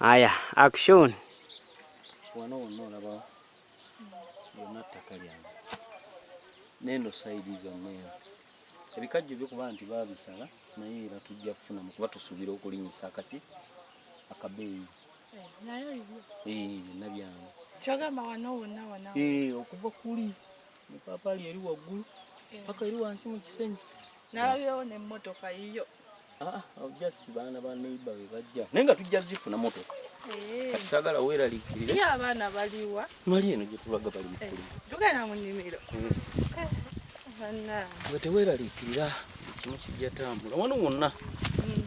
Aya, action. Wano olaba Byonna ttaka lyange. Nendo side zonna. Ebikajjo byokuba nti baabisala naye era tujja kufuna mu kuba tusuubira okulinyisa akati akabeeyi. Nayo ibyo. Nabyange. Kyogamba wano wonna. Okuva kuli ne papaali eri waggulu paka eri wansi mu kisenyi. Nalabyewo n'emmotoka yiyo. Ojjasi baana ba neighbor be bajja. Naye nga tujja zifuna motoka. Kati saagala weeraliikirira. Ye abaana baliwa? Mali eno gye tulaga bali mu kulima. Tugenda mu nnimiro. Bwe teweeraliikirira kimu kijja tambula. Wano wonna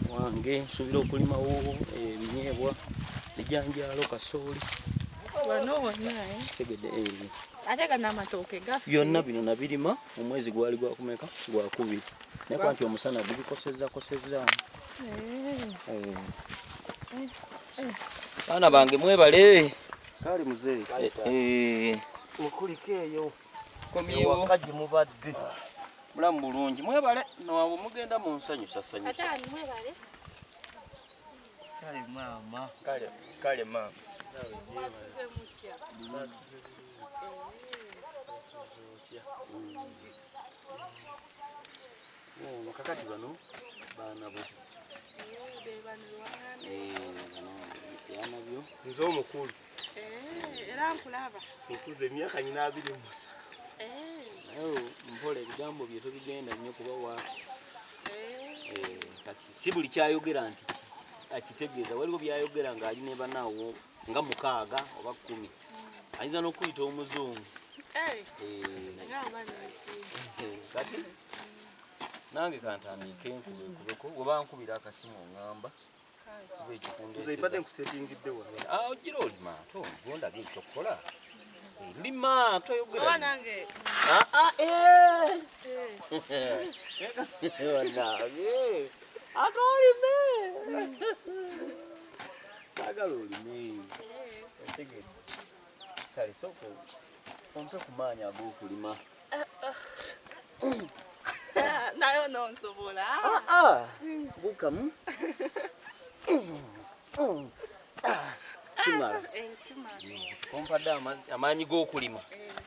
wange nsuubira okulimawo ebinyeebwa ejanjaalo kasooli. Wano wonna tegedde ate ga n'amatooke gafe. Byonna bino nabirima omwezi gwali gwakumeka gwakubiri. Naye kwa nti omusana gubikosezza. Baana bange mwebale. Kali muzee. Okuliko eyo. Komyewo. Wakaji mubadde. Mulamu bulungi. Mwebale nawe mugenda mu nsanyusa. Atani mwebale. Kale mama. Kale mama. Basize mutya. Kakati bano baana bo. Baana byo. Nzo omukulu. Era nkulaba. Nkuze emyaka 24. Mpole ebigambo bye tobigenda nnyo kuba wa. Kati si buli kyayogera nti akitegeeza waliwo byayogera ng'ali ne banaawo nga 6 oba 10. Ayinza n'okuyita omuzungu. Kati nange kantandike nkubeko oba nkubira akasimu oŋŋamba kuba ekikundeesezaipate ogira oli maato gondaga ekyokukola ndi maato yogera nange wanange ate olime saagala olime otegedde kale sooka ompe ku maanyi ag'okulima nayo nonsobola. Bukamu. Kimala. Kompadde amaanyi g'okulima.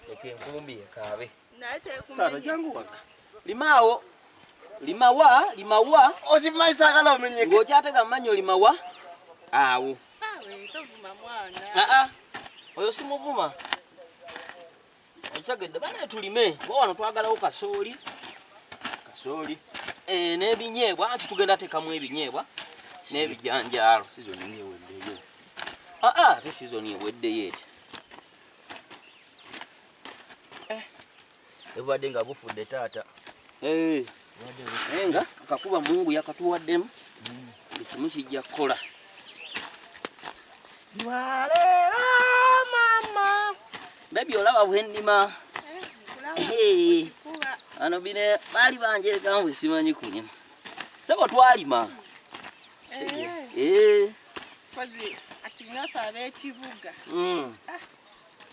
Leka enkumbi ekaabe. Naye tekumanya. Jangu waka. Limaawo. Limawa. Ozimanyi saagala omenyeke. Ng'okyatega amanyi olimawa? Awo. Tovuma mwana. Oyo si muvuma. Okyagedde bane tulime. Bo wano twagalawo kasooli. N'ebinyeebwa anti tugenda teekamu ebinyeebwa n'ebijanjaalo. Sizoni eweddeyo. Ate sizoni eweddeyo eti. Ebadde nga bufudde taata. Naye nga akakuba Mungu yakatuwaddemu ekimu kijja kukola. Lwaleero mama. Bibyo olaba bwe nnima. Ano bine bali banjereka ngwe simanyi kulima. Sebo twalima. Fazi atingasa abekivuga.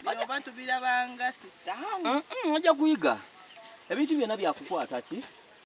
Abantu birabanga sitamu. Ojja kuyiga. Ebintu byonna byakukwata ki?